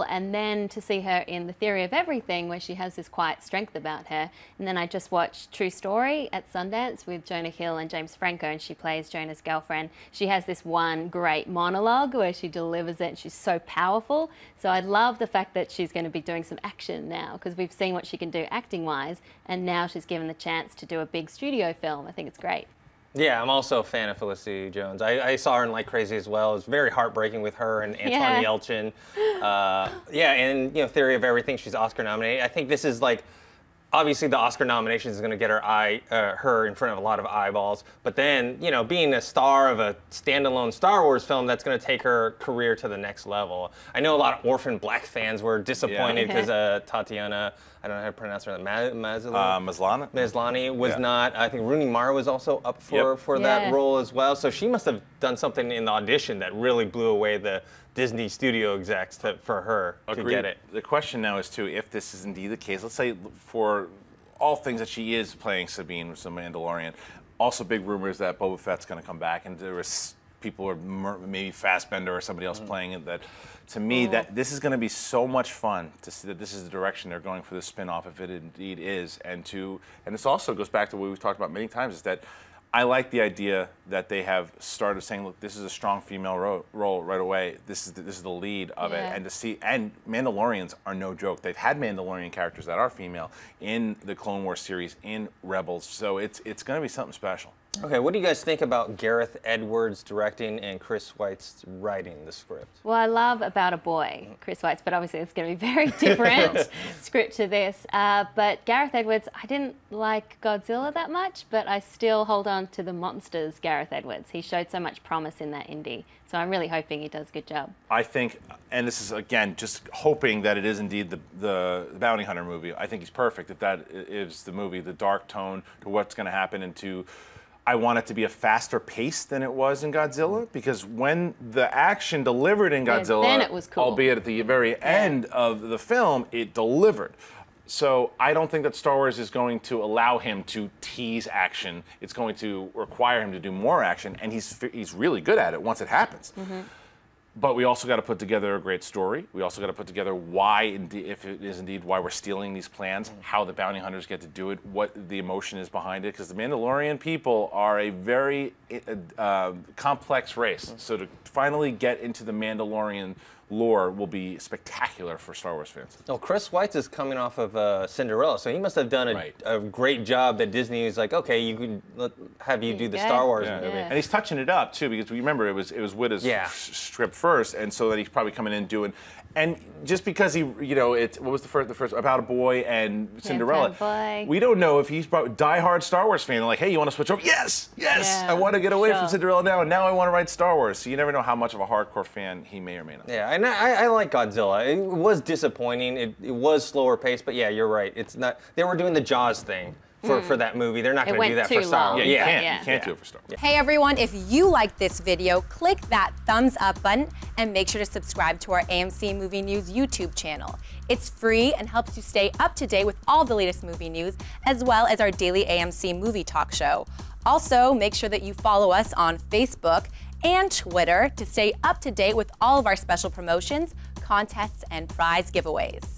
And then to see her in The Theory of Everything, where she has this quiet strength about her. And then I just watched True Story at Sundance with Jonah Hill and James Franco, and she plays Jonah's girlfriend. She has this one great monologue where she delivers it, and she's so powerful. So I love the fact that she's going to be doing some action now, because we've seen what she can do acting-wise, and now she's given the chance to do a big studio film. I think it's great. Yeah, I'm also a fan of Felicity Jones. I saw her in Like Crazy as well. It was very heartbreaking with her and Anton Yelchin. Yeah, and Theory of Everything, she's Oscar nominated. I think this is like, obviously the Oscar nomination is going to get her in front of a lot of eyeballs. But then, being a star of a standalone Star Wars film, that's going to take her career to the next level. I know a lot of Orphan Black fans were disappointed because Tatiana, I don't know how to pronounce her, Maslany was not. I think Rooney Mara was also up for that role as well. So she must have done something in the audition that really blew away the Disney studio execs for her to get it. The question now is, too, if this is indeed the case, let's say for all things that she is playing Sabine with The Mandalorian, also big rumors that Boba Fett's going to come back, and there was people, or maybe Fassbender or somebody else playing it. That, to me, that this is going to be so much fun to see that this is the direction they're going for this spin-off, if it indeed is. And this also goes back to what we've talked about many times, is that I like the idea that they have started saying, look, this is a strong female role right away. This is the lead of it. And Mandalorians are no joke. They've had Mandalorian characters that are female in the Clone Wars series, in Rebels. So it's going to be something special. Okay, what do you guys think about Gareth Edwards directing and Chris Weitz writing the script? Well, I love About a Boy, Chris Weitz, but obviously it's going to be very different script to this. But Gareth Edwards, I didn't like Godzilla that much, but I still hold on to the Monsters Gareth Edwards. He showed so much promise in that indie, so I'm really hoping he does a good job. I think, and this is, again, just hoping that it is indeed the Bounty Hunter movie. I think he's perfect, if that is the movie, the dark tone to what's going to happen, into I want it to be a faster pace than it was in Godzilla, because when the action delivered in Godzilla, then it was cool. Albeit at the very end of the film, it delivered. So I don't think that Star Wars is going to allow him to tease action. It's going to require him to do more action, and he's really good at it once it happens. But we also got to put together a great story. We also got to put together why, if it is indeed why we're stealing these plans, how the bounty hunters get to do it, what the emotion is behind it. Because the Mandalorian people are a very complex race. So to finally get into the Mandalorian lore will be spectacular for Star Wars fans. Well, Chris Weitz is coming off of Cinderella, so he must have done a great job that Disney is like, okay, you can have you do the Star Wars movie. And he's touching it up, too, because remember, it was Witta's script first, and so that he's probably coming in doing. And just because he, what was the first About a Boy and Cinderella, we don't know if he's probably diehard Star Wars fan. Like, hey, you want to switch over? Yes, I want to get away from Cinderella now, and now I want to write Star Wars. So you never know how much of a hardcore fan he may or may not. Yeah, and I like Godzilla. It was disappointing. It was slower paced, but yeah, you're right. It's not. They were doing the Jaws thing for that movie. They're not going to do that for Star Wars. You can't do it for Star Wars. Hey everyone, if you liked this video, click that thumbs up button and make sure to subscribe to our AMC Movie News YouTube channel. It's free and helps you stay up to date with all the latest movie news, as well as our daily AMC movie talk show. Also, make sure that you follow us on Facebook and Twitter to stay up to date with all of our special promotions, contests, and prize giveaways.